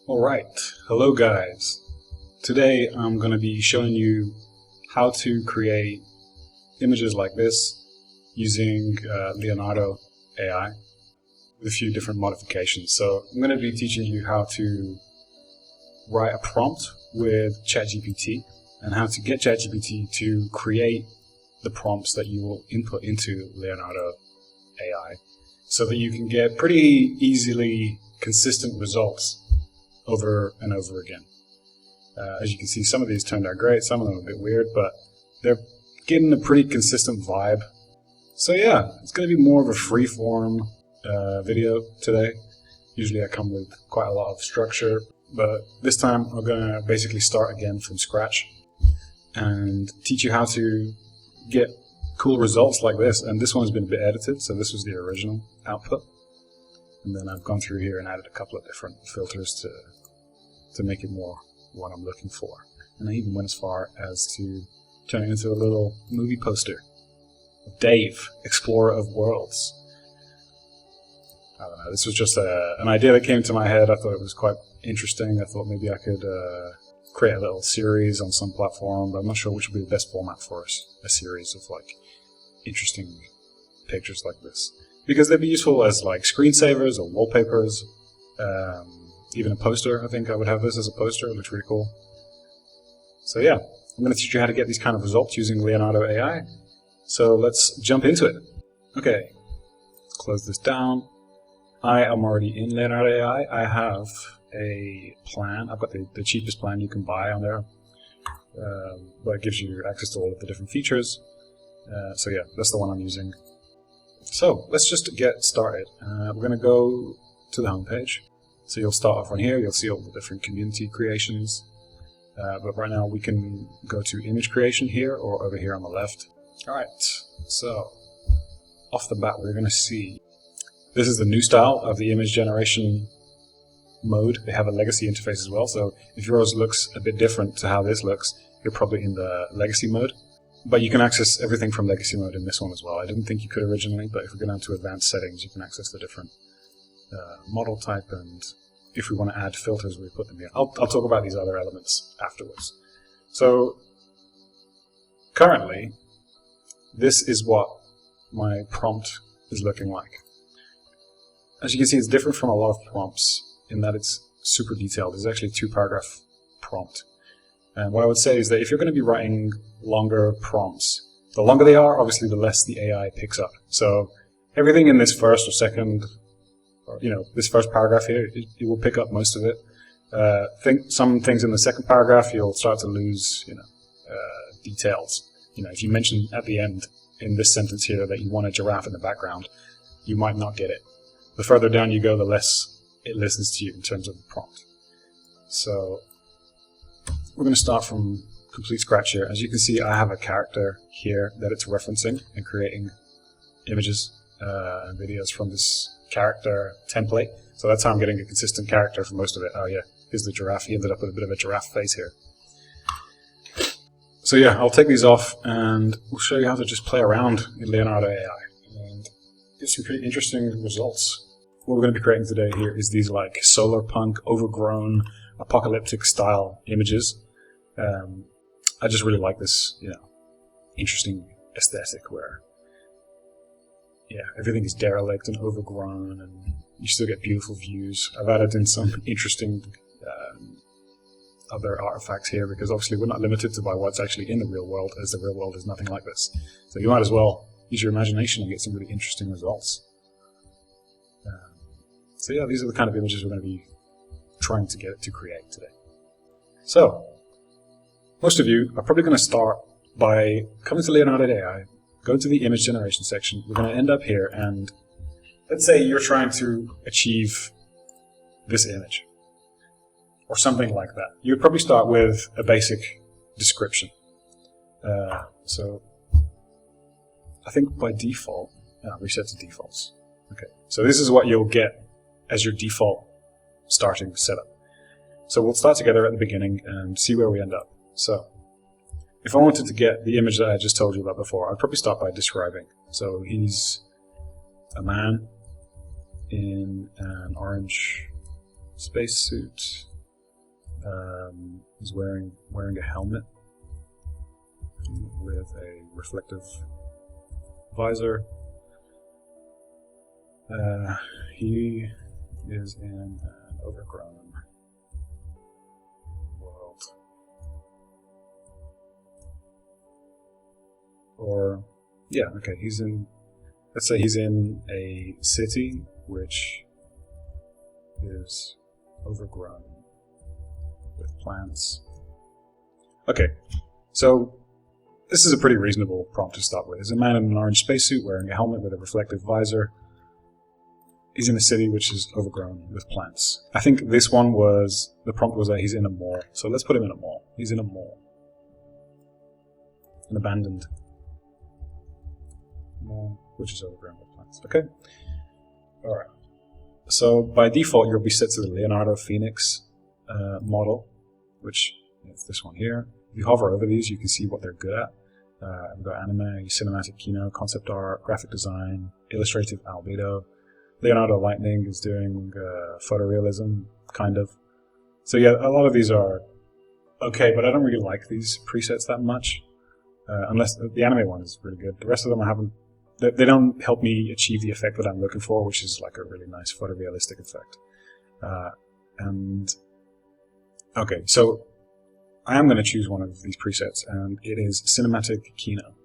Alright, hello guys. Today I'm going to be showing you how to create images like this using Leonardo AI with a few different modifications. So I'm going to be teaching you how to write a prompt with Chat GPT and how to get Chat GPT to create the prompts that you will input into Leonardo AI so that you can get pretty easily consistent results over and over again. As you can see, some of these turned out great, some of them are a bit weird, but they're getting a pretty consistent vibe. So yeah, it's going to be more of a free-form video today. Usually I come with quite a lot of structure, but this time I'm going to basically start again from scratch and teach you how to get cool results like this. And this one has been a bit edited, so this was the original output. And then I've gone through here and added a couple of different filters to make it more what I'm looking for. And I even went as far as to turn it into a little movie poster of Dave, Explorer of Worlds. I don't know, this was just an idea that came to my head. I thought it was quite interesting. I thought maybe I could create a little series on some platform, but I'm not sure which would be the best format for us. A series of like interesting pictures like this. Because they'd be useful as like screensavers or wallpapers, even a poster. I think I would have this as a poster. It looks really cool. So yeah, I'm going to teach you how to get these kind of results using Leonardo AI. So let's jump into it. Okay, let's close this down. I am already in Leonardo AI. I have a plan. I've got the cheapest plan you can buy on there, but it gives you access to all of the different features. So yeah, that's the one I'm using. So let's just get started. We're going to go to the home page. So you'll start off on here. You'll see all the different community creations. But right now we can go to image creation here or over here on the left. All right. So off the bat, we're going to see this is the new style of the image generation mode. They have a legacy interface as well. So if yours looks a bit different to how this looks, you're probably in the legacy mode. But you can access everything from legacy mode in this one as well. I didn't think you could originally, but if we go down to advanced settings, you can access the different model type, and if we want to add filters, we put them here. I'll talk about these other elements afterwards. So currently, this is what my prompt is looking like. As you can see, it's different from a lot of prompts in that it's super detailed. It's actually a 2-paragraph prompt. And what I would say is that if you're going to be writing longer prompts, the longer they are, obviously the less the AI picks up. So everything in this first or second, or this first paragraph here, it will pick up most of it. Some things in the second paragraph, you'll start to lose, details. If you mention at the end in this sentence here that you want a giraffe in the background, you might not get it. The further down you go, the less it listens to you in terms of the prompt. So we're going to start from complete scratch here. As you can see, I have a character here that it's referencing and creating images and videos from this character template. So that's how I'm getting a consistent character for most of it. Oh yeah, here's the giraffe. He ended up with a bit of a giraffe face here. So yeah, I'll take these off and we'll show you how to just play around in Leonardo AI and get some pretty interesting results. What we're going to be creating today here is these like Solarpunk, overgrown, apocalyptic style images. I just really like this, interesting aesthetic where, everything is derelict and overgrown, and you still get beautiful views. I've added in some interesting other artifacts here because obviously we're not limited to by what's actually in the real world, as the real world is nothing like this. So you might as well use your imagination and get some really interesting results. So yeah, these are the kind of images we're going to be trying to get it to create today. So, most of you are probably going to start by coming to Leonardo AI, go to the image generation section. We're going to end up here, and let's say you're trying to achieve this image, or something like that. You would probably start with a basic description. So, I think by default, reset to defaults. Okay, so this is what you'll get as your default starting setup. So we'll start together at the beginning and see where we end up. So if I wanted to get the image that I just told you about before, I'd probably start by describing. So he's a man in an orange spacesuit He's wearing a helmet with a reflective visor. He is in an overgrown world. Or, yeah, okay, let's say he's in a city which is overgrown with plants. Okay, so this is a pretty reasonable prompt to start with. There's a man in an orange spacesuit wearing a helmet with a reflective visor. He's in a city which is overgrown with plants. I think this one was, the prompt was that he's in a mall. So let's put him in a mall. He's in a mall. An abandoned mall which is overgrown with plants. Okay? Alright. So by default you'll be set to the Leonardo Phoenix model, which is this one here. If you hover over these you can see what they're good at. We've got anime, cinematic kino, concept art, graphic design, illustrative albedo. Leonardo Lightning is doing photorealism, kind of. So yeah, a lot of these are okay, but I don't really like these presets that much. Unless the anime one is really good. The rest of them I haven't. They don't help me achieve the effect that I'm looking for, which is like a really nice photorealistic effect. Okay, so I am going to choose one of these presets, and it is cinematic kino.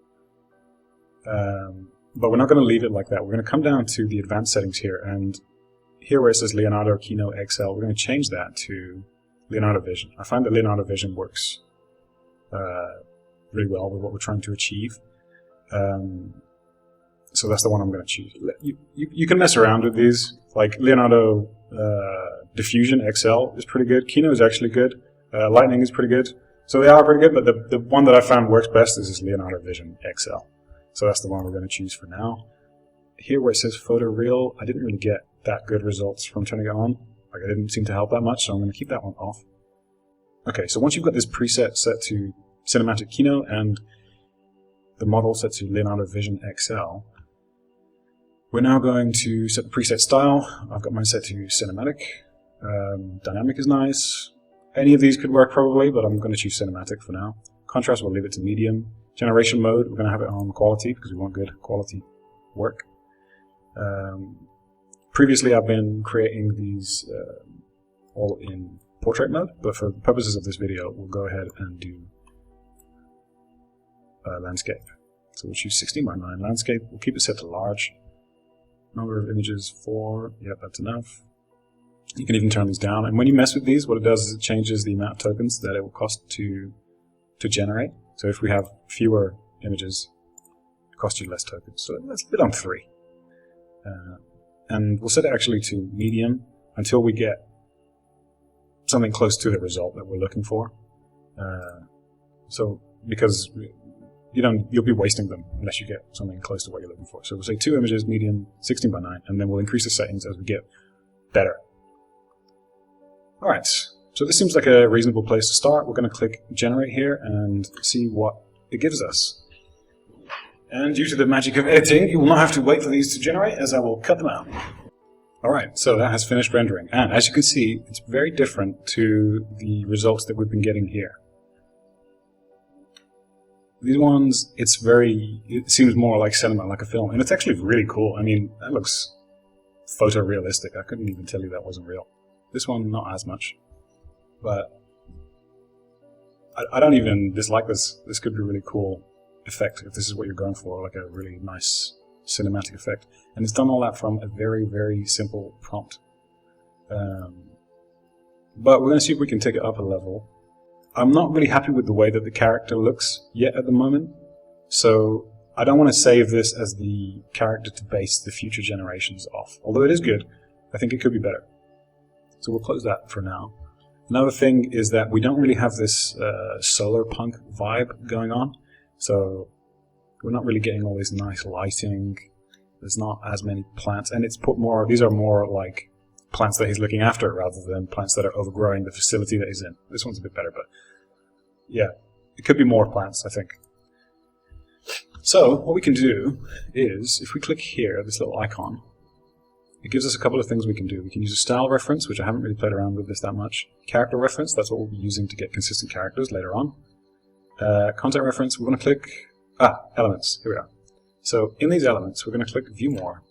But we're not going to leave it like that. We're going to come down to the advanced settings here, and here where it says Leonardo Kino XL, we're going to change that to Leonardo Vision. I find that Leonardo Vision works really well with what we're trying to achieve. So that's the one I'm going to choose. You can mess around with these. Like Leonardo Diffusion XL is pretty good. Kino is actually good. Lightning is pretty good. So they are pretty good, but the one that I found works best is this Leonardo Vision XL. So that's the one we're going to choose for now. Here where it says photoreal, I didn't really get that good results from turning it on. Like it didn't seem to help that much, so I'm going to keep that one off. Okay, so once you've got this preset set to cinematic kino and the model set to Leonardo Vision XL, we're now going to set the preset style. I've got mine set to cinematic. Dynamic is nice. Any of these could work probably, but I'm going to choose cinematic for now. Contrast, we'll leave it to medium. Generation mode, we're going to have it on quality because we want good quality work. Previously I've been creating these all in portrait mode, but for the purposes of this video we'll go ahead and do landscape. So we'll choose 16:9 landscape, we'll keep it set to large. Number of images 4, yep, that's enough. You can even turn these down, and when you mess with these, what it does is it changes the amount of tokens that it will cost to generate. So if we have fewer images, it costs you less tokens. So let's put it on 3. And we'll set it actually to medium until we get something close to the result that we're looking for. So because you'll be wasting them unless you get something close to what you're looking for. So we'll say 2 images, medium, 16:9, and then we'll increase the settings as we get better. All right. So this seems like a reasonable place to start. We're going to click Generate here and see what it gives us. And due to the magic of editing, you will not have to wait for these to generate, as I will cut them out. Alright, so that has finished rendering. And as you can see, it's very different to the results that we've been getting here. These ones, it seems more like cinema, like a film. And it's actually really cool. I mean, that looks photorealistic. I couldn't even tell you that wasn't real. This one, not as much. But I don't even dislike this. This could be a really cool effect if this is what you're going for, like a really nice cinematic effect. And it's done all that from a very, very simple prompt. But we're going to see if we can take it up a level. I'm not really happy with the way that the character looks yet at the moment. So I don't want to save this as the character to base the future generations off. Although it is good, I think it could be better. So we'll close that for now. Another thing is that we don't really have this Solarpunk vibe going on. So we're not really getting all this nice lighting. There's not as many plants. And it's put more, these are more like plants that he's looking after rather than plants that are overgrowing the facility that he's in. This one's a bit better, but yeah, it could be more plants, I think. So what we can do is, if we click here, this little icon, it gives us a couple of things we can do. We can use a style reference, which I haven't really played around with this that much. Character reference, that's what we'll be using to get consistent characters later on. Content reference, we're going to click elements. Here we are. So in these elements, we're going to click View More,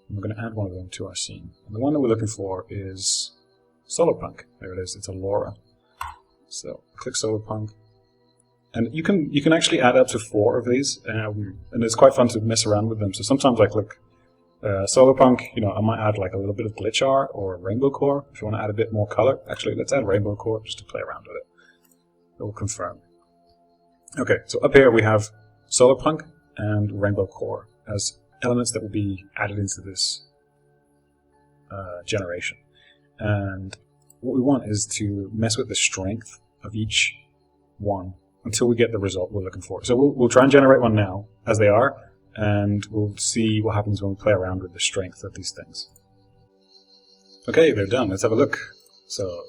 and we're going to add one of them to our scene. And the one that we're looking for is Solarpunk. There it is. It's a LoRa. So click Solarpunk, and you can actually add up to 4 of these, and it's quite fun to mess around with them. So sometimes I click Solarpunk. I might add like a little bit of glitch art or rainbow core if you want to add a bit more color. Actually, let's add rainbow core just to play around with it. It will confirm. Okay, so up here we have Solarpunk and rainbow core as elements that will be added into this generation. And what we want is to mess with the strength of each one until we get the result we're looking for. So we'll try and generate one now as they are, and we'll see what happens when we play around with the strength of these things. Okay, they're done. Let's have a look. So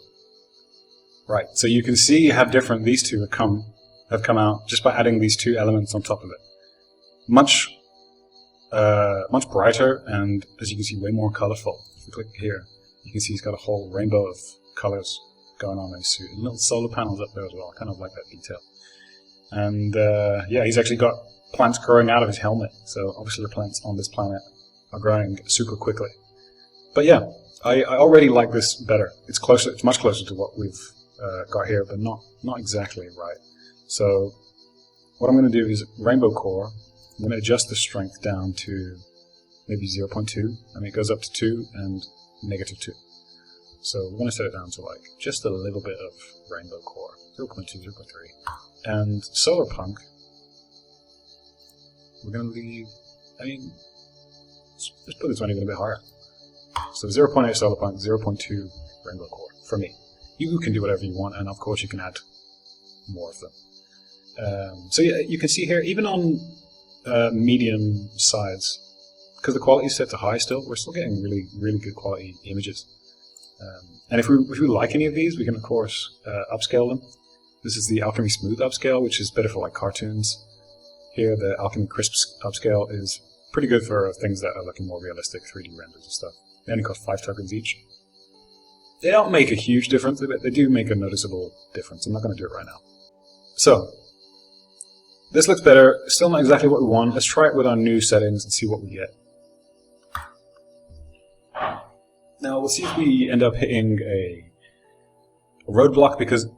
you can see how different these two have come out just by adding these 2 elements on top of it. Much brighter, and as you can see, way more colorful. If we click here, you can see he's got a whole rainbow of colors going on in his suit. And little solar panels up there as well. I kind of like that detail. And yeah, he's actually got plants growing out of his helmet. So obviously the plants on this planet are growing super quickly. But yeah, I already like this better. It's closer. It's much closer to what we've got here, but not exactly right. So what I'm going to do is rainbow core. I'm going to adjust the strength down to maybe 0.2. I mean, it goes up to 2 and -2. So we're going to set it down to like just a little bit of rainbow core, 0.2, 0.3. And Solarpunk, we're going to leave, I mean, let's put this one even a bit higher. So 0.8 Solarpunk, 0.2 rainbow core for me. You can do whatever you want, and of course you can add more of them. So yeah, you can see here, even on medium size, because the quality is set to high still, we're still getting really, really good quality images. And if we like any of these, we can of course upscale them. This is the Alchemy Smooth upscale, which is better for like cartoons. Here, the Alchemy Crisp upscale is pretty good for things that are looking more realistic, 3D renders and stuff. They only cost 5 tokens each. They don't make a huge difference, but they do make a noticeable difference. I'm not going to do it right now. So, this looks better. Still not exactly what we want. Let's try it with our new settings and see what we get. Now, we'll see if we end up hitting a roadblock, because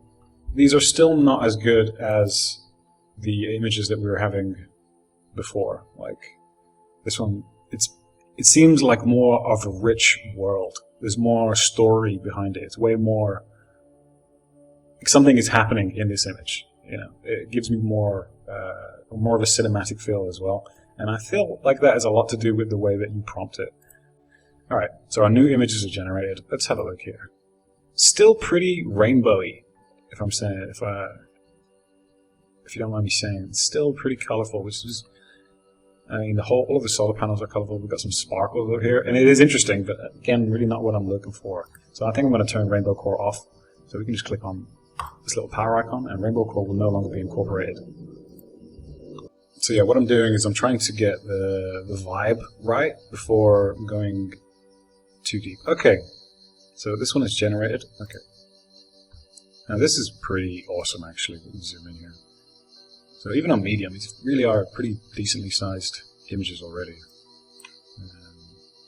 these are still not as good as the images that we were having before. Like this one, it seems like more of a rich world. There's more story behind it. It's way more like something is happening in this image. It gives me more of a cinematic feel as well. And I feel like that has a lot to do with the way that you prompt it. All right, so our new images are generated. Let's have a look here. Still pretty rainbowy, if I'm saying it. If you don't mind me saying, it's still pretty colorful, which is, I mean, all of the solar panels are colorful. We've got some sparkles over here, and it is interesting, but again, really not what I'm looking for. So I think I'm going to turn rainbow core off. So we can just click on this little power icon, and rainbow core will no longer be incorporated. So yeah, what I'm doing is I'm trying to get the vibe right before going too deep. Okay, so this one is generated. Okay, now this is pretty awesome actually. Let me zoom in here. So even on medium, these really are pretty decently sized images already.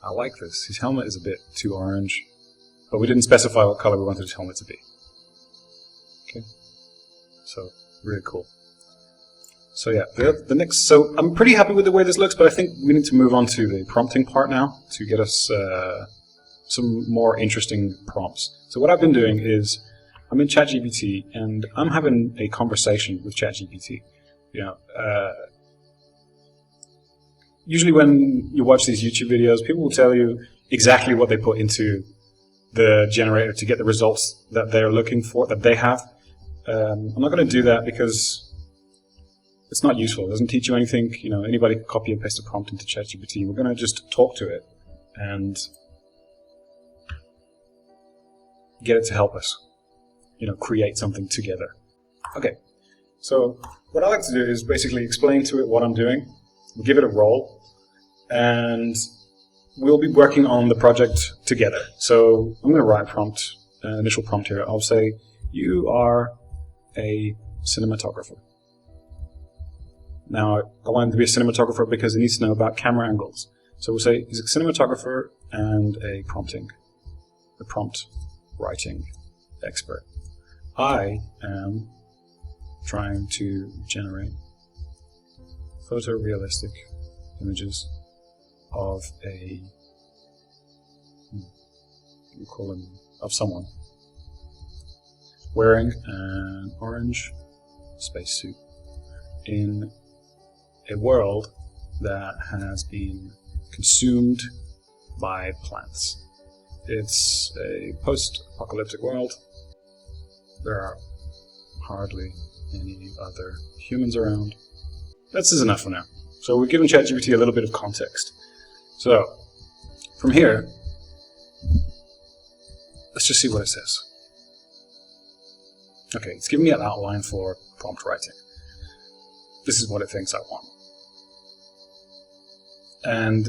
I like this. His helmet is a bit too orange, but we didn't specify what color we wanted his helmet to be. Okay, so really cool. So yeah, the next. So I'm pretty happy with the way this looks, but I think we need to move on to the prompting part now to get us some more interesting prompts. So what I've been doing is I'm in Chat GPT and I'm having a conversation with Chat GPT. Usually when you watch these YouTube videos, people will tell you exactly what they put into the generator to get the results that they're looking for, that they have. I'm not going to do that because it's not useful. It doesn't teach you anything. Anybody can copy and paste a prompt into Chat GPT. We're going to just talk to it and get it to help us, create something together. Okay, so what I like to do is basically explain to it what I'm doing, give it a role, and we'll be working on the project together. So I'm going to write prompt, initial prompt here. I'll say, you are a cinematographer. Now, I want him to be a cinematographer because he needs to know about camera angles. So we'll say he's a cinematographer and a prompt writing expert. I am trying to generate photorealistic images of of someone wearing an orange spacesuit in a world that has been consumed by plants. It's a post-apocalyptic world. There are hardly any other humans around. This is enough for now. So we've given Chat GPT a little bit of context. So from here, let's just see what it says. Okay, it's giving me an outline for prompt writing. This is what it thinks I want. And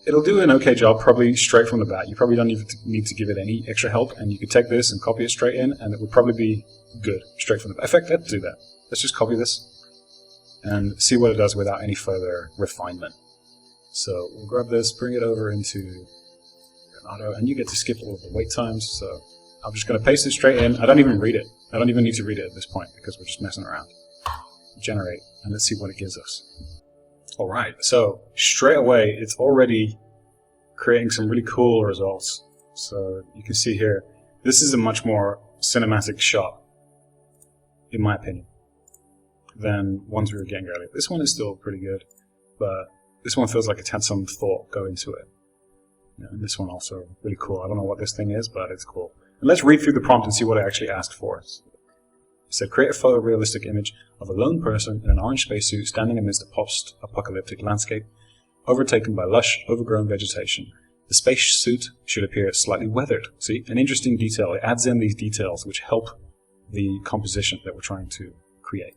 it'll do an okay job probably straight from the bat. You probably don't even need to give it any extra help, and you could take this and copy it straight in, and it would probably be good straight from the bat. In fact, let's do that. Let's just copy this and see what it does without any further refinement. So we'll grab this, bring it over into Leonardo, and you get to skip all of the wait times. So I'm just going to paste it straight in. I don't even read it. I don't even need to read it at this point because we're just messing around. Generate, and let's see what it gives us. All right, so straight away, it's already creating some really cool results. So you can see here, this is a much more cinematic shot, in my opinion, than ones we were getting earlier. This one is still pretty good, but this one feels like it's had some thought go into it. And this one also really cool. I don't know what this thing is, but it's cool. And let's read through the prompt and see what it actually asked for. It said, create a photorealistic image of a lone person in an orange spacesuit standing amidst a post-apocalyptic landscape overtaken by lush, overgrown vegetation. The spacesuit should appear slightly weathered. See, an interesting detail. It adds in these details which help the composition that we're trying to create.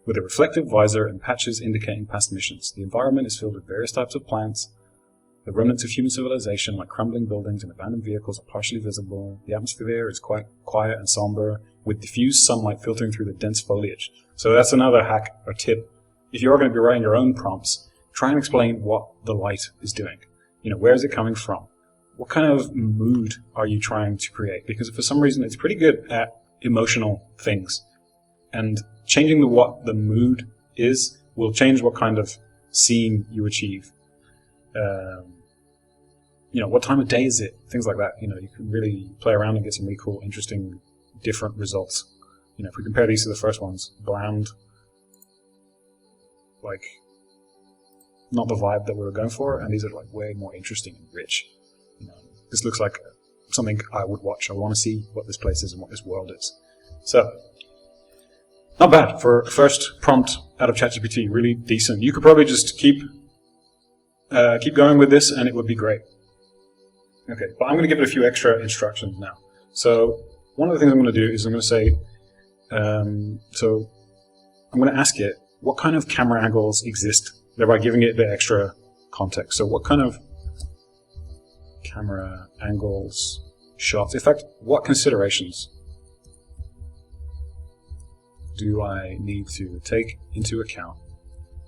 With a reflective visor and patches indicating past missions, the environment is filled with various types of plants. The remnants of human civilization, like crumbling buildings and abandoned vehicles, are partially visible. The atmosphere is quite quiet and somber, with diffused sunlight filtering through the dense foliage. So that's another hack or tip. If you're going to be writing your own prompts, try and explain what the light is doing. You know, where is it coming from? What kind of mood are you trying to create? Because for some reason, it's pretty good at emotional things. And changing what the mood is will change what kind of scene you achieve. You know, what time of day is it? Things like that. You know, you can really play around and get some really cool, interesting, different results. You know, if we compare these to the first ones, bland, like, not the vibe that we were going for, and these are like way more interesting and rich. You know, this looks like something I would watch. I want to see what this place is and what this world is. So, not bad for a first prompt out of ChatGPT. Really decent. You could probably just keep going with this, and it would be great. Okay, but I'm going to give it a few extra instructions now. So one of the things I'm going to do is I'm going to say, so I'm going to ask it what kind of camera angles exist, thereby giving it a bit extra context. So what kind of camera angles, shots, in fact, what considerations do I need to take into account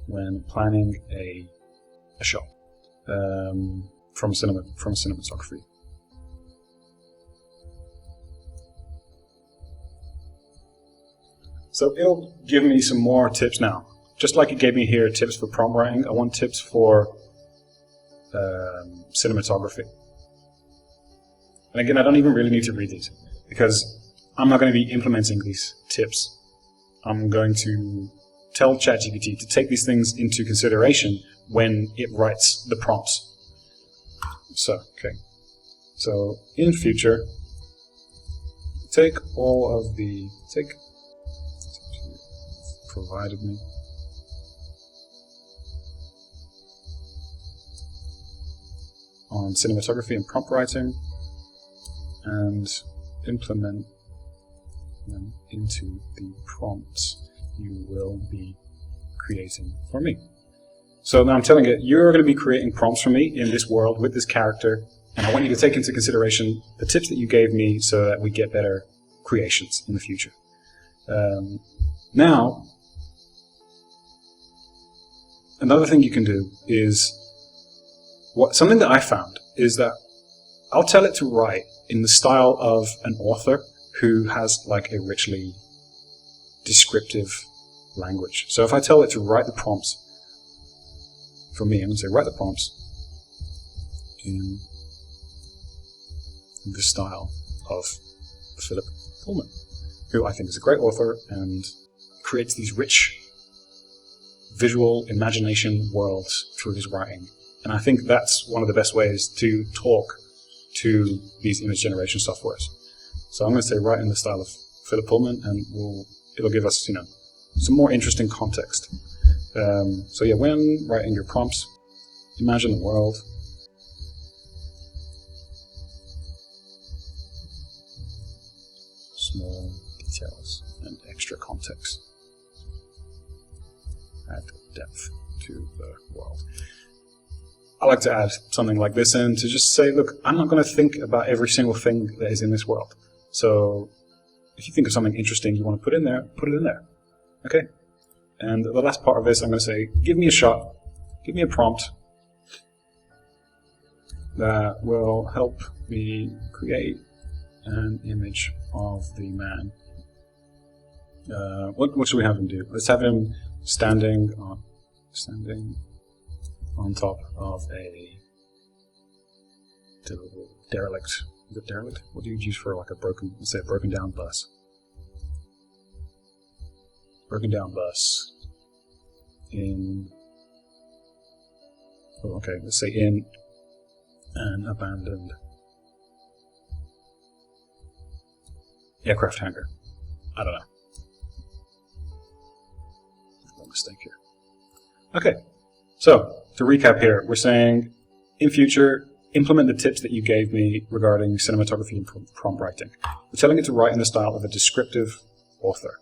when planning a shot? From cinematography. So it'll give me some more tips now. Just like it gave me here tips for prompt writing, I want tips for cinematography. And again, I don't even really need to read these because I'm not going to be implementing these tips. I'm going to tell ChatGPT to take these things into consideration when it writes the prompts. So, okay. So, in future, take provided me on cinematography and prompt writing and implement them into the prompts you will be creating for me. So now I'm telling it, you're going to be creating prompts for me in this world with this character, and I want you to take into consideration the tips that you gave me so that we get better creations in the future. Now, another thing you can do is, something that I found is that I'll tell it to write in the style of an author who has like a richly descriptive language. So if I tell it to write the prompts for me, I'm going to say write the prompts in the style of Philip Pullman, who I think is a great author and creates these rich visual imagination worlds through his writing. And I think that's one of the best ways to talk to these image generation softwares. So I'm going to say write in the style of Philip Pullman, and it'll give us, some more interesting context. So yeah, when writing your prompts, imagine the world. Small details and extra context. Add depth to the world. I like to add something like this in to just say, look, I'm not going to think about every single thing that is in this world. So if you think of something interesting you want to put in there, put it in there. Okay? And the last part of this, I'm going to say, give me a shot, give me a prompt that will help me create an image of the man. What should we have him do? Let's have him standing on top of a derelict. Is it derelict? What do you use for like let's say a broken down bus? Broken down bus in, let's say in an abandoned aircraft hangar. I don't know. No mistake here. Okay, so to recap here, we're saying in future, implement the tips that you gave me regarding cinematography and prompt writing. We're telling it to write in the style of a descriptive author.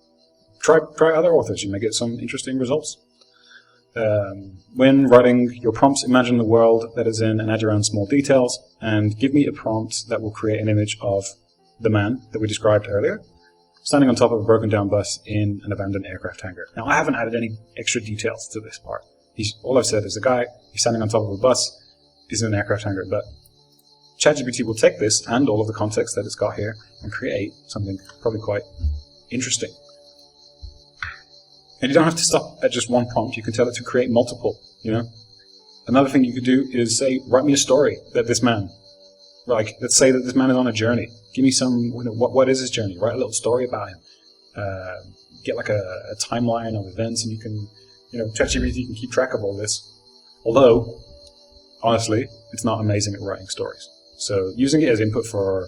Try other authors, you may get some interesting results. When writing your prompts, imagine the world that is in and add your own small details, and give me a prompt that will create an image of the man that we described earlier, standing on top of a broken down bus in an abandoned aircraft hangar. Now, I haven't added any extra details to this part. All I've said is a guy, he's standing on top of a bus, he's in an aircraft hangar, but Chat GPT will take this and all of the context that it's got here and create something probably quite interesting. And you don't have to stop at just one prompt. You can tell it to create multiple, Another thing you could do is say, write me a story that this man, like, let's say that this man is on a journey. Give me some, what is his journey? Write a little story about him. Get like a timeline of events, and you can, Chat GPT can keep track of all this. Although, honestly, it's not amazing at writing stories. So using it as input for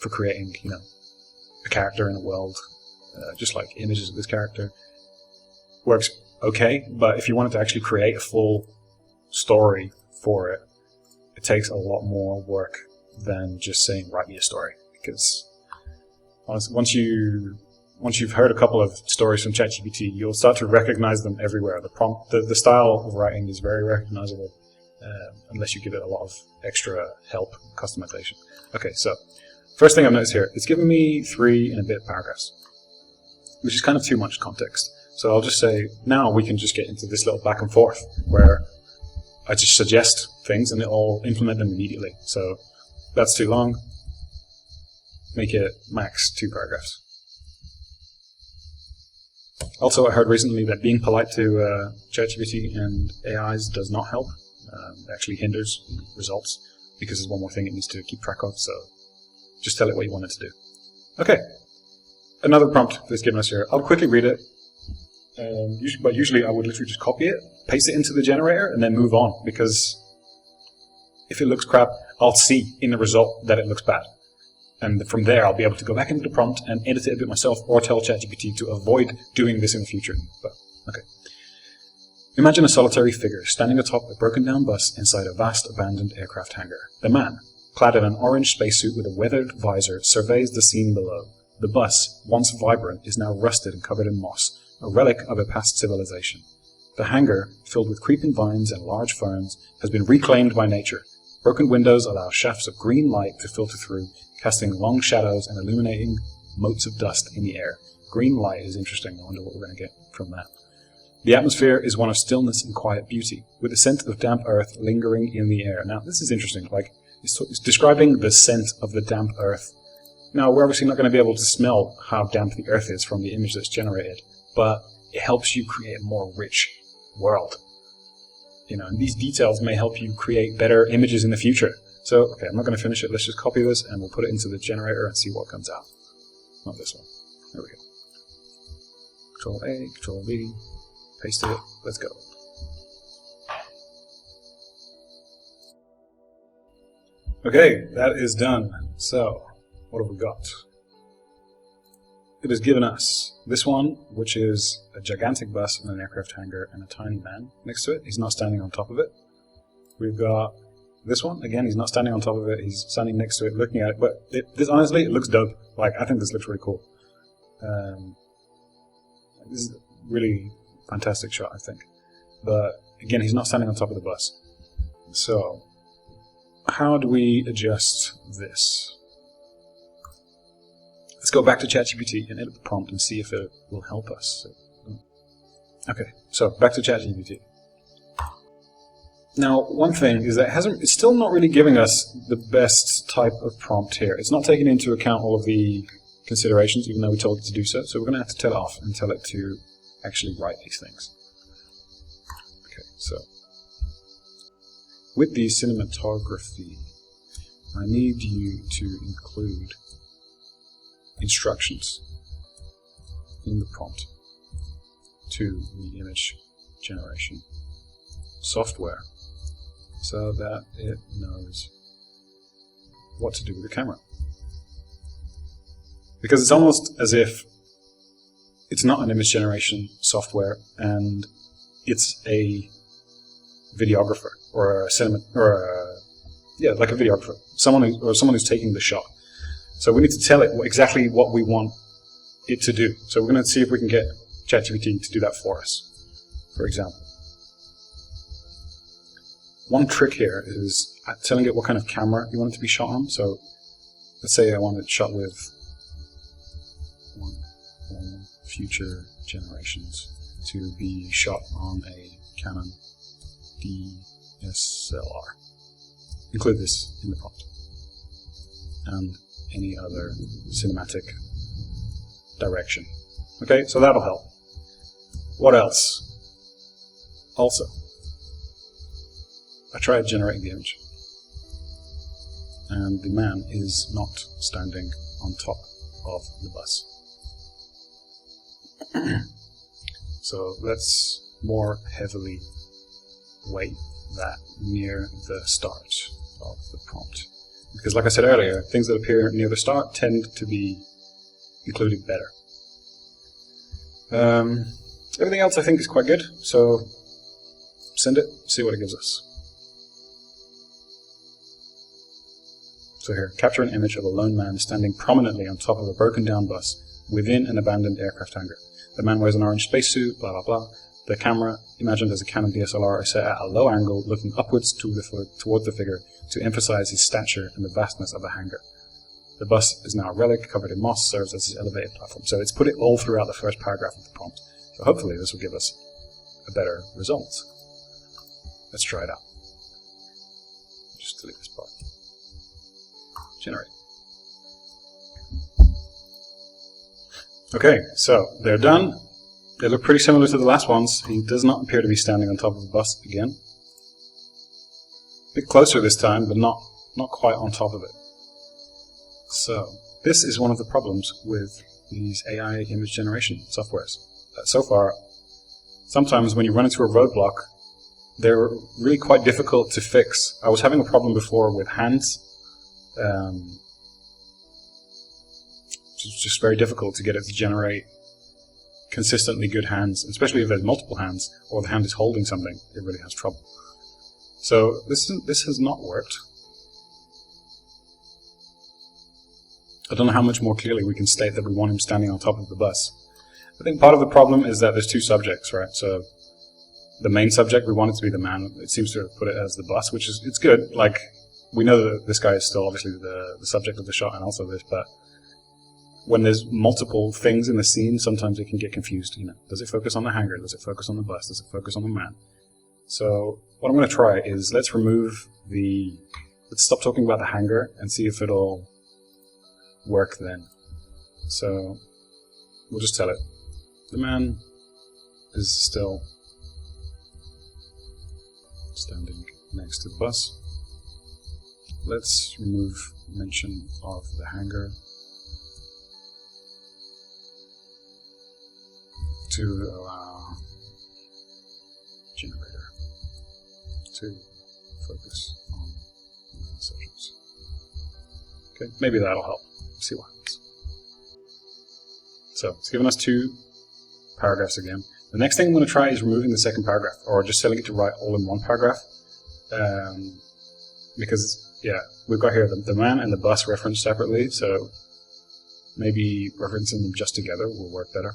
creating, a character in a world, just like images of this character, works okay. But if you wanted to actually create a full story for it, it takes a lot more work than just saying, write me a story. Because honestly, once you've heard a couple of stories from ChatGPT, you'll start to recognize them everywhere. The style of writing is very recognizable, unless you give it a lot of extra help, customization. Okay, so first thing I've noticed here, it's given me 3 and a bit paragraphs, which is kind of too much context. So I'll just say, now we can just get into this little back and forth where I just suggest things and it'll implement them immediately. So that's too long. Make it max 2 paragraphs. Also, I heard recently that being polite to ChatGPT and AIs does not help. It actually hinders results because there's one more thing it needs to keep track of. So just tell it what you want it to do. Okay, another prompt that's given us here. I'll quickly read it. But usually I would literally just copy it, paste it into the generator, and then move on. Because if it looks crap, I'll see in the result that it looks bad. And from there, I'll be able to go back into the prompt and edit it a bit myself, or tell ChatGPT to avoid doing this in the future. But, okay. Imagine a solitary figure standing atop a broken-down bus inside a vast abandoned aircraft hangar. The man, clad in an orange spacesuit with a weathered visor, surveys the scene below. The bus, once vibrant, is now rusted and covered in moss, a relic of a past civilization. The hangar, filled with creeping vines and large ferns, has been reclaimed by nature. Broken windows allow shafts of green light to filter through, casting long shadows and illuminating motes of dust in the air. Green light is interesting. I wonder what we're going to get from that. The atmosphere is one of stillness and quiet beauty, with the scent of damp earth lingering in the air. Now, this is interesting. Like, it's describing the scent of the damp earth. Now, we're obviously not going to be able to smell how damp the earth is from the image that's generated, but it helps you create a more rich world. You know, and these details may help you create better images in the future. So, okay, I'm not going to finish it. Let's just copy this, and we'll put it into the generator and see what comes out. Not this one. There we go. Control A, Control V, paste it, let's go. Okay, that is done. So, what have we got? It has given us this one, which is a gigantic bus and an aircraft hangar and a tiny man next to it. He's not standing on top of it. We've got this one. Again, he's not standing on top of it. He's standing next to it, looking at it. But honestly, it looks dope. Like, I think this looks really cool. This is a really fantastic shot, I think. But again, he's not standing on top of the bus. So, how do we adjust this? Let's go back to Chat GPT and edit the prompt and see if it will help us. Okay, so back to Chat GPT. Now, one thing is that it's still not really giving us the best type of prompt here. It's not taking into account all of the considerations, even though we told it to do so. So we're going to have to tell it off and tell it to actually write these things. Okay, so with the cinematography, I need you to include instructions in the prompt to the image generation software so that it knows what to do with the camera. Because it's almost as if it's not an image generation software and it's a videographer or a like a videographer, someone who's taking the shot. So we need to tell it exactly what we want it to do. So we're going to see if we can get ChatGPT to do that for us, for example. One trick here is telling it what kind of camera you want it to be shot on. So let's say I want it shot with future generations to be shot on a Canon DSLR. Include this in the prompt. And any other cinematic direction. Okay, so that'll help. What else? Also, I tried generating the image, and the man is not standing on top of the bus. So let's more heavily weight that near the start of the prompt. Because like I said earlier, things that appear near the start tend to be included better. Everything else I think is quite good, so send it, see what it gives us. So here, capture an image of a lone man standing prominently on top of a broken down bus within an abandoned aircraft hangar. The man wears an orange spacesuit, blah blah blah. The camera, imagined as a Canon DSLR, is set at a low angle, looking upwards toward the figure to emphasize his stature and the vastness of the hangar. The bus is now a relic covered in moss, serves as his elevated platform. So it's put it all throughout the first paragraph of the prompt. So hopefully this will give us a better result. Let's try it out. Just delete this part. Generate. Okay, so they're done. They look pretty similar to the last ones. He does not appear to be standing on top of the bus again. A bit closer this time, but not quite on top of it. So this is one of the problems with these AI image generation softwares. So far, sometimes when you run into a roadblock, they're really quite difficult to fix. I was having a problem before with hands. It's just very difficult to get it to generate consistently good hands, especially if there's multiple hands or the hand is holding something. It really has trouble. So this has not worked. I don't know how much more clearly we can state that we want him standing on top of the bus. I think part of the problem is that there's two subjects, right? So the main subject, we want it to be the man. It seems to have put it as the bus, which is, it's good. Like, we know that this guy is still obviously the subject of the shot and also this, but when there's multiple things in the scene, sometimes it can get confused. You know, does it focus on the hangar? Does it focus on the bus? Does it focus on the man? So what I'm going to try is let's stop talking about the hangar and see if it'll work then. So we'll just tell it the man is still standing next to the bus. Let's remove mention of the hangar to allow generator to focus on the subjects. Okay, maybe that'll help. See what happens. So it's given us 2 paragraphs again. The next thing I'm going to try is removing the second paragraph, or just telling it to write all in one paragraph. Because, yeah, we've got here the man and the bus referenced separately, so maybe referencing them just together will work better.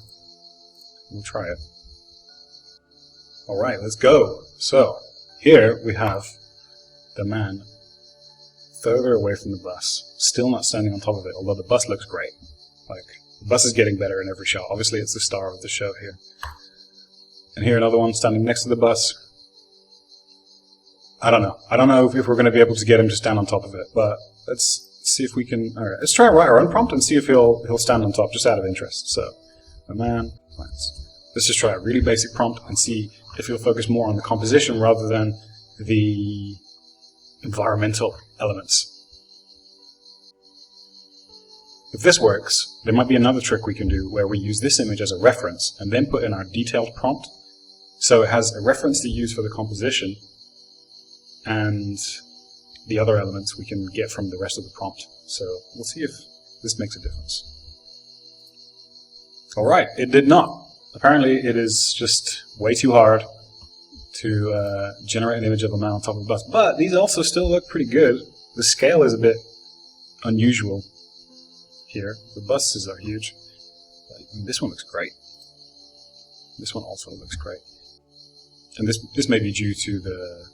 We'll try it. Alright, let's go. So, here we have the man further away from the bus, still not standing on top of it, although the bus looks great. Like, the bus is getting better in every shot. Obviously, it's the star of the show here. And here another one standing next to the bus. I don't know. I don't know if we're going to be able to get him to stand on top of it, but let's see if we can. All right, let's try and write our own prompt and see if he'll stand on top, just out of interest. So, the man plants. Let's just try a really basic prompt and see if he'll focus more on the composition rather than the environmental elements. If this works, there might be another trick we can do where we use this image as a reference and then put in our detailed prompt. So it has a reference to use for the composition and the other elements we can get from the rest of the prompt. So we'll see if this makes a difference. Alright, it did not. Apparently it is just way too hard to generate an image of a man on top of a bus. But these also still look pretty good. The scale is a bit unusual here. The buses are huge. This one looks great. This one also looks great. And this may be due to the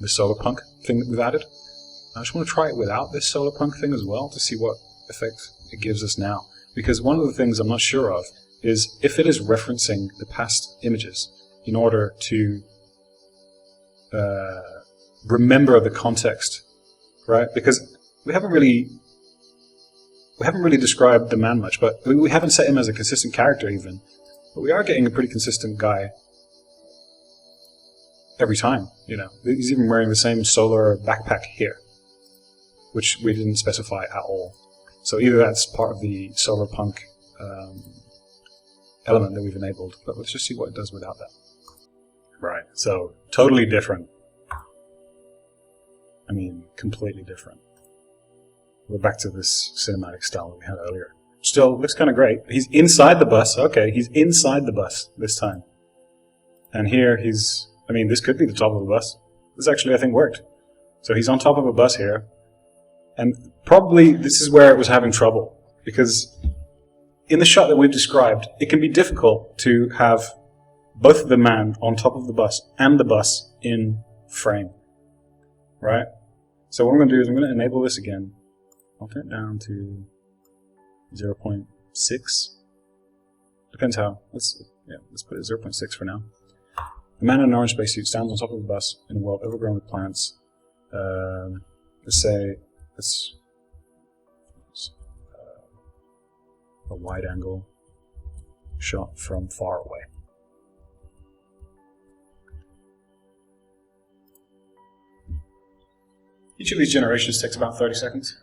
Solarpunk thing that we've added. I just want to try it without this Solarpunk thing as well to see what effect it gives us now. Because one of the things I'm not sure of is if it is referencing the past images in order to remember the context, right? Because we haven't really described the man much, but we haven't set him as a consistent character even. But we are getting a pretty consistent guy every time, you know. He's even wearing the same solar backpack here, which we didn't specify at all. So either that's part of the Solarpunk element that we've enabled, but let's just see what it does without that. Right, so totally different. I mean, completely different. We're back to this cinematic style that we had earlier. Still looks kind of great. He's inside the bus. Okay, he's inside the bus this time. And here he's, I mean, this could be the top of the bus. This actually, I think, worked. So he's on top of a bus here. And probably this is where it was having trouble. Because in the shot that we've described, it can be difficult to have both the man on top of the bus and the bus in frame. Right? So what I'm going to do is I'm going to enable this again. I'll turn it down to 0.6. Depends how. Let's put it 0.6 for now. A man in an orange spacesuit stands on top of a bus in a world overgrown with plants. Let's say it's a wide-angle shot from far away. Each of these generations takes about 30 seconds.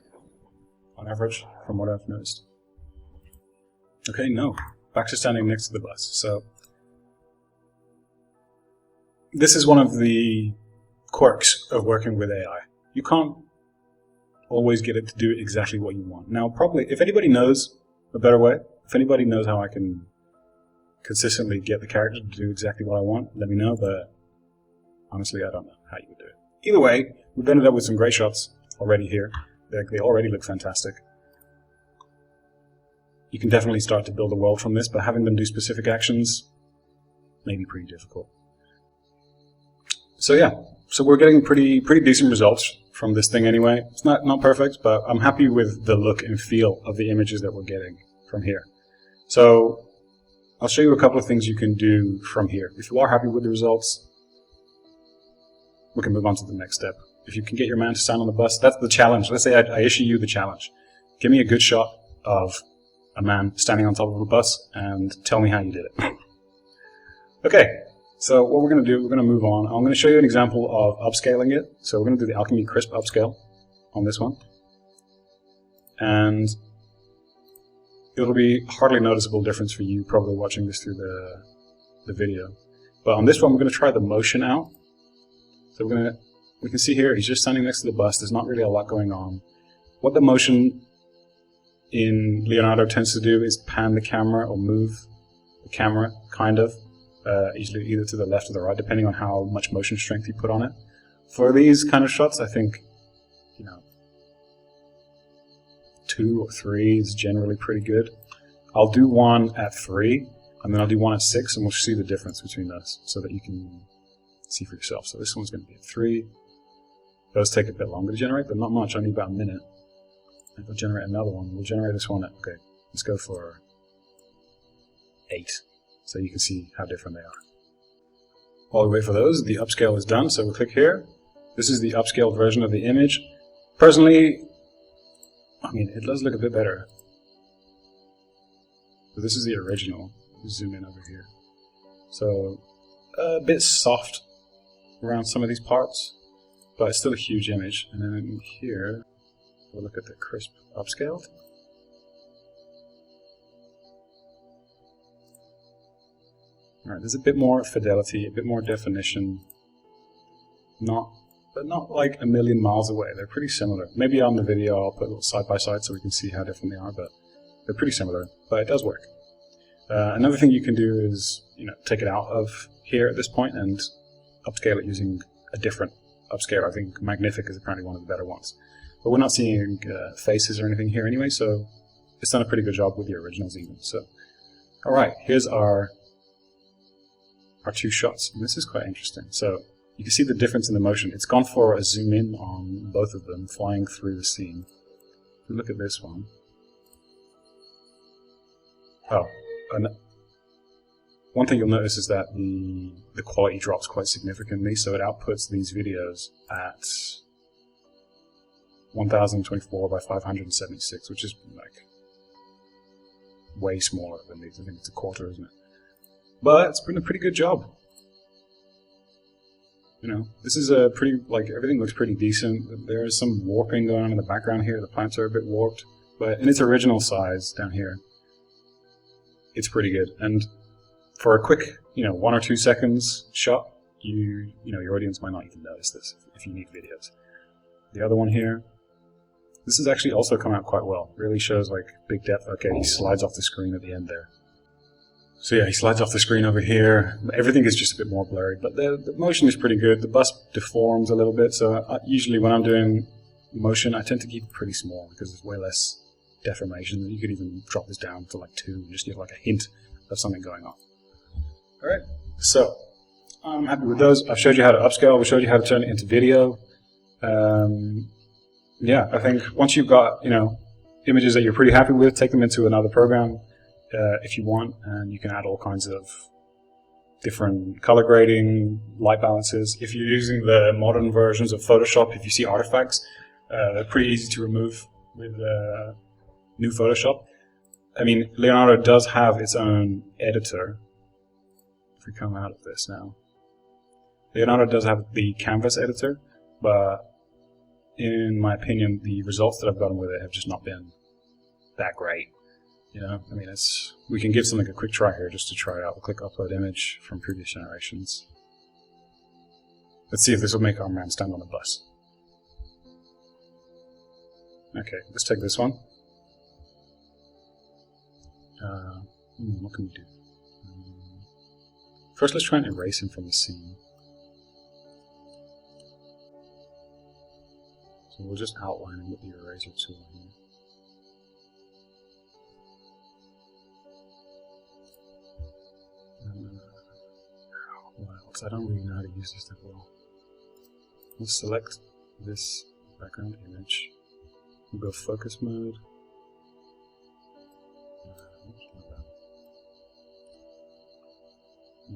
On average, from what I've noticed. Okay, no. Back to standing next to the bus. So, this is one of the quirks of working with AI. You can't always get it to do exactly what you want. Now, probably, if anybody knows a better way, if anybody knows how I can consistently get the character to do exactly what I want, let me know, but honestly, I don't know how you would do it. Either way, we've ended up with some great shots already here. They already look fantastic. You can definitely start to build a world from this, but having them do specific actions maybe pretty difficult. So yeah, so we're getting pretty decent results from this thing anyway. It's not perfect, but I'm happy with the look and feel of the images that we're getting from here. So I'll show you a couple of things you can do from here. If you are happy with the results, we can move on to the next step. If you can get your man to stand on the bus, that's the challenge. Let's say I issue you the challenge. Give me a good shot of a man standing on top of a bus and tell me how you did it. Okay, so what we're going to do, we're going to move on. I'm going to show you an example of upscaling it. So we're going to do the Alchemy Crisp upscale on this one. And it'll be hardly noticeable difference for you probably watching this through the video. But on this one, we're going to try the motion out. So we can see here, he's just standing next to the bus. There's not really a lot going on. What the motion in Leonardo tends to do is pan the camera or move the camera, kind of, usually either to the left or the right, depending on how much motion strength you put on it. For these kind of shots, I think, 2 or 3 is generally pretty good. I'll do one at 3, and then I'll do one at 6, and we'll see the difference between those so that you can see for yourself. So this one's going to be at 3. Those take a bit longer to generate, but not much. I need about a minute. If I generate another one, we'll generate this one at, okay, let's go for 8, so you can see how different they are. While we wait for those, the upscale is done, so we'll click here. This is the upscaled version of the image. Personally, I mean, it does look a bit better. So this is the original. Zoom in over here. So a bit soft around some of these parts, but it's still a huge image. And then in here, we'll look at the crisp upscaled. Alright, there's a bit more fidelity, a bit more definition. But not like a million miles away. They're pretty similar. Maybe on the video I'll put a little side by side so we can see how different they are, but they're pretty similar. But it does work. Another thing you can do is, take it out of here at this point and upscale it using a different upscale. I think Magnific is apparently one of the better ones. But we're not seeing faces or anything here anyway, so it's done a pretty good job with the originals even. So, all right, here's our 2 shots, and this is quite interesting. So you can see the difference in the motion. It's gone for a zoom in on both of them flying through the scene. If we look at this one. Oh, and one thing you'll notice is that the quality drops quite significantly, so it outputs these videos at 1024 by 576, which is like way smaller than these. I think it's a quarter, isn't it? But it's been a pretty good job. This is a pretty, everything looks pretty decent. There is some warping going on in the background here. The plants are a bit warped, but in its original size down here, it's pretty good. And for a quick, 1 or 2 seconds shot, your audience might not even notice this if you need videos. The other one here, this has actually also come out quite well. Really shows big depth. Okay, he slides off the screen at the end there. So yeah, he slides off the screen over here. Everything is just a bit more blurry, but the motion is pretty good. The bus deforms a little bit, so usually when I'm doing motion, I tend to keep it pretty small because there's way less deformation. You could even drop this down to 2 and just give a hint of something going on. All right, so I'm happy with those. I've showed you how to upscale. We showed you how to turn it into video. Yeah, I think once you've got images that you're pretty happy with, take them into another program. If you want, and you can add all kinds of different color grading, light balances. If you're using the modern versions of Photoshop, if you see artifacts, they're pretty easy to remove with new Photoshop. I mean, Leonardo does have its own editor. If we come out of this now, Leonardo does have the canvas editor, but in my opinion, the results that I've gotten with it have just not been that great. I mean, we can give something a quick try here just to try it out. We'll click upload image from previous generations. Let's see if this will make our man stand on the bus. Okay, let's take this one. What can we do? First, let's try and erase him from the scene. So we'll just outline him with the eraser tool here. because I don't really know how to use this that well. We'll select this background image. We'll go focus mode.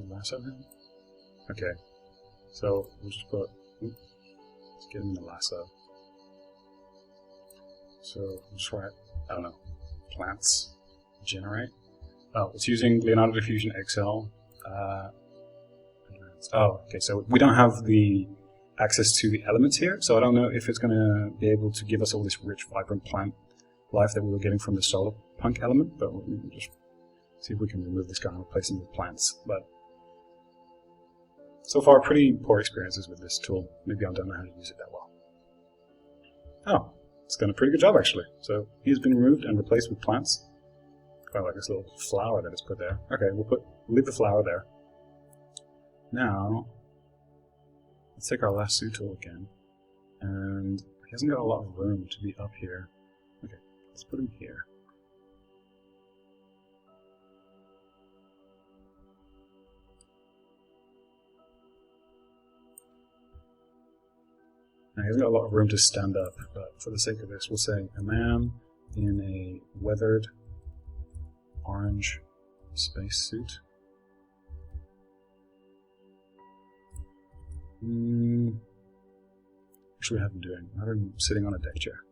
Lasso him? Okay, so we'll just put, let's get him in the lasso. So we'll just write, I don't know, plants, generate. Oh, it's using Leonardo Diffusion XL. Okay, so we don't have the access to the elements here, so I don't know if it's going to be able to give us all this rich, vibrant plant life that we were getting from the Solarpunk element, but we'll just see if we can remove this guy and replace him with plants. But so far, pretty poor experiences with this tool. Maybe I don't know how to use it that well. Oh, it's done a pretty good job actually. So he's been removed and replaced with plants. Quite like this little flower that is put there. Okay, we'll leave the flower there. Now, let's take our lasso tool again. And he hasn't got a lot of room to be up here. Okay, let's put him here. Now, he hasn't got a lot of room to stand up, but for the sake of this, we'll say a man in a weathered orange spacesuit. What should we have him doing? Have him sitting on a deck chair.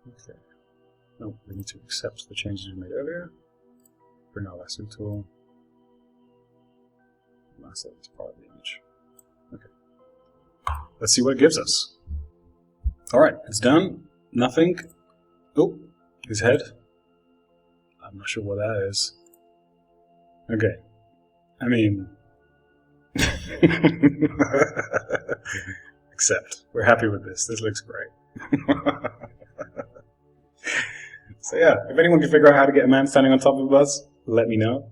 Okay. No, we need to accept the changes we made earlier. Bring our lasso tool. Lasso is part of the image. Okay. Let's see what it gives us. Alright, it's done. Nothing. Oh, his head. I'm not sure what that is. Okay. I mean, accept. We're happy with this. This looks great. So yeah, if anyone can figure out how to get a man standing on top of a bus, let me know.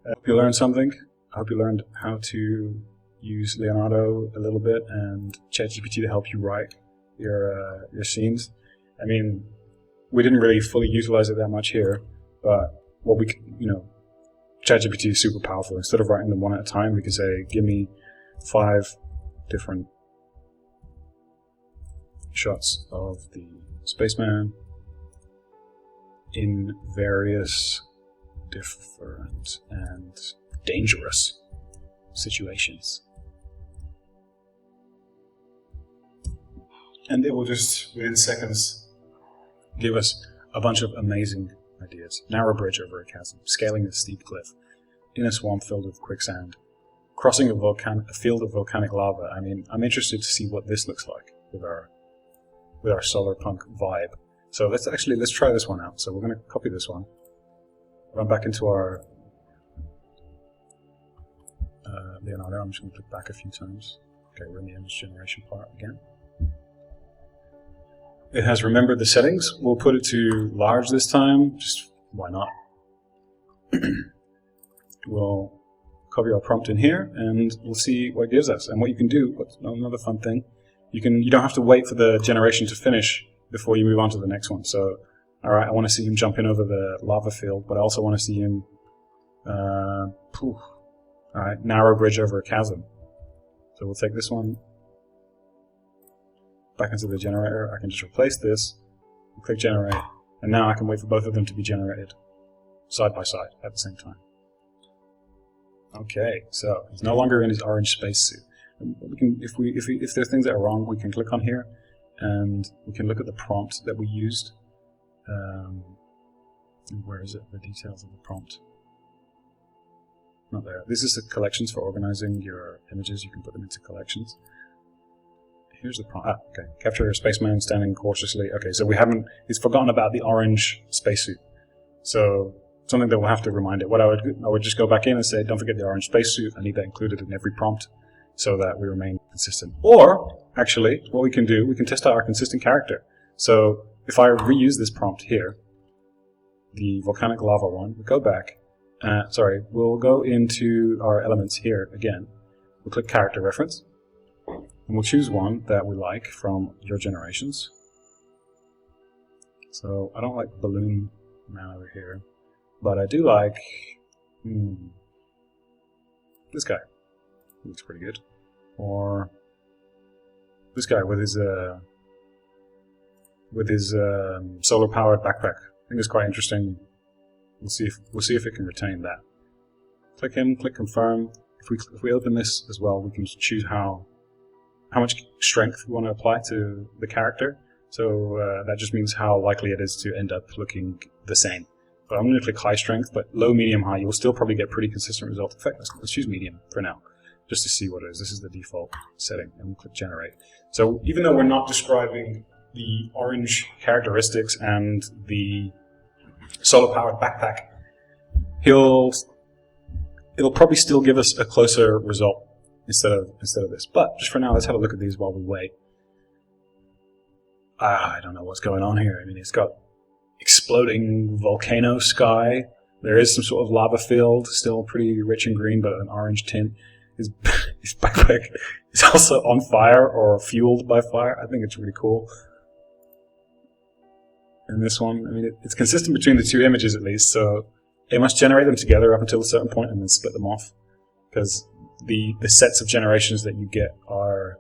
I hope you learned something. I hope you learned how to use Leonardo a little bit and Chat GPT to help you write your scenes. I mean, we didn't really fully utilize it that much here, but what we, Chat GPT is super powerful. Instead of writing them one at a time, we can say, give me 5 different shots of the spaceman in various different and dangerous situations. And it will just, within seconds, give us a bunch of amazing ideas. Narrow bridge over a chasm, scaling a steep cliff, in a swamp filled with quicksand, crossing a field of volcanic lava. I mean, I'm interested to see what this looks like with our Solarpunk vibe. So let's try this one out. So we're going to copy this one, run back into our Leonardo. I'm just going to click back a few times. Okay, we're in the image generation part again. It has remembered the settings. We'll put it to large this time. Just why not? We'll copy our prompt in here, and we'll see what it gives us. And what you can do, what's another fun thing, you don't have to wait for the generation to finish before you move on to the next one. So, all right, I want to see him jump in over the lava field, but I also want to see him, all right, narrow bridge over a chasm. So we'll take this one back into the generator. I can just replace this, click generate, and now I can wait for both of them to be generated side by side at the same time. Okay, so he's no longer in his orange spacesuit. We can, if there's things that are wrong, we can click on here, and we can look at the prompt that we used. Where is it? The details of the prompt. Not there. This is the collections for organizing your images. You can put them into collections. Here's the prompt. Okay. Capture a spaceman standing cautiously. Okay, so it's forgotten about the orange spacesuit. So something that we'll have to remind it. What I would just go back in and say, don't forget the orange spacesuit. I need that included in every prompt so that we remain consistent. Or, actually, what we can do, we can test out our consistent character. So if I reuse this prompt here, the volcanic lava one, we go back. We'll go into our elements here again. We'll click character reference. And we'll choose one that we like from your generations. So I don't like balloon man over here, but I do like This guy looks pretty good. Or this guy with his solar-powered backpack. I think it's quite interesting. We'll see if it can retain that. Click him. Click confirm. If we open this as well, we can choose how much strength we want to apply to the character. So that just means how likely it is to end up looking the same. But I'm going to click high strength, but low, medium, high. You'll still probably get pretty consistent results. In fact, let's choose medium for now, just to see what it is. This is the default setting, and we'll click generate. So even though we're not describing the orange characteristics and the solar-powered backpack, it'll probably still give us a closer result instead of this. But just for now, let's have a look at these while we wait. I don't know what's going on here. I mean, it's got exploding volcano sky. There is some sort of lava field, still pretty rich and green, but an orange tint. His backpack is also on fire or fueled by fire. I think it's really cool. And this one, I mean, it's consistent between the two images at least, so it must generate them together up until a certain point and then split them off. Because the sets of generations that you get are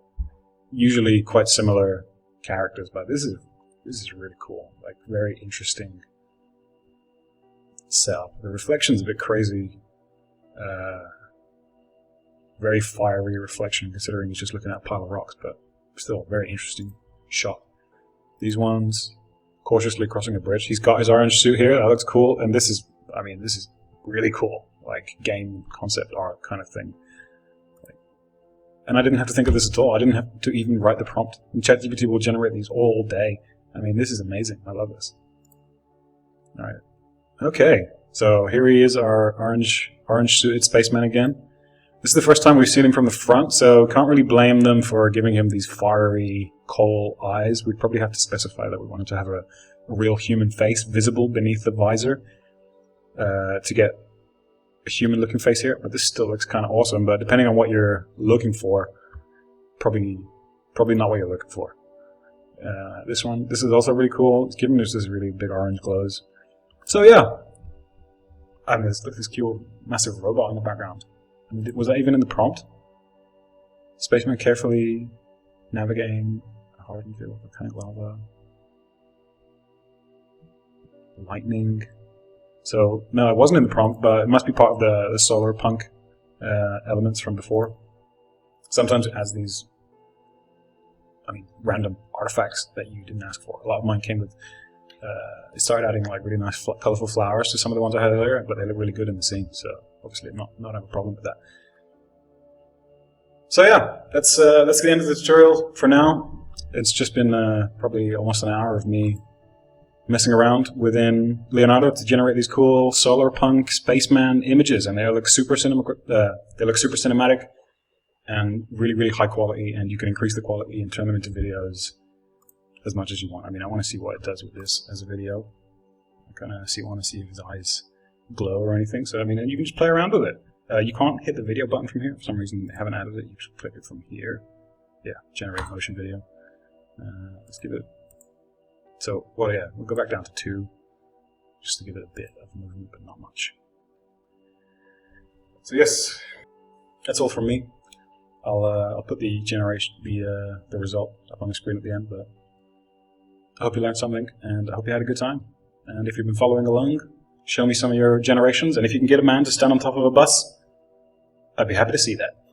usually quite similar characters, but this is really cool, like very interesting setup. The reflection's a bit crazy, very fiery reflection considering he's just looking at a pile of rocks, but still very interesting shot. These ones, cautiously crossing a bridge. He's got his orange suit here, that looks cool, and this is really cool, like game concept art kind of thing. And I didn't have to think of this at all. I didn't have to even write the prompt. And Chat GPT will generate these all day. I mean, this is amazing. I love this. All right. Okay. So here he is, our orange suited spaceman again. This is the first time we've seen him from the front, so can't really blame them for giving him these fiery coal eyes. We'd probably have to specify that we wanted to have a real human face visible beneath the visor to get a human-looking face here, but this still looks kind of awesome. But depending on what you're looking for, probably not what you're looking for. This is also really cool. It's giving us this really big orange glows. So yeah, and there's this cool, massive robot in the background. I mean, was that even in the prompt? Spaceman carefully navigating a hardened field of volcanic lava. Lightning. So, no, it wasn't in the prompt, but it must be part of the Solarpunk elements from before. Sometimes it has these, random artifacts that you didn't ask for. A lot of mine came with, it started adding like really nice colorful flowers to some of the ones I had earlier, but they look really good in the scene, so obviously not have a problem with that. So yeah, that's the end of the tutorial for now. It's just been probably almost an hour of me messing around within Leonardo to generate these cool Solarpunk spaceman images, and they look super cinematic and really, really high quality, and you can increase the quality and turn them into videos as much as you want. I mean, I want to see what it does with this as a video. I want to see if his eyes glow or anything. So, I mean, and you can just play around with it. You can't hit the video button from here. For some reason, they haven't added it. You just click it from here. Yeah, generate motion video. Let's give it... So, well, yeah, we'll go back down to 2, just to give it a bit of movement, but not much. So yes, that's all from me. I'll put the result up on the screen at the end, but I hope you learned something, and I hope you had a good time. And if you've been following along, show me some of your generations, and if you can get a man to stand on top of a bus, I'd be happy to see that.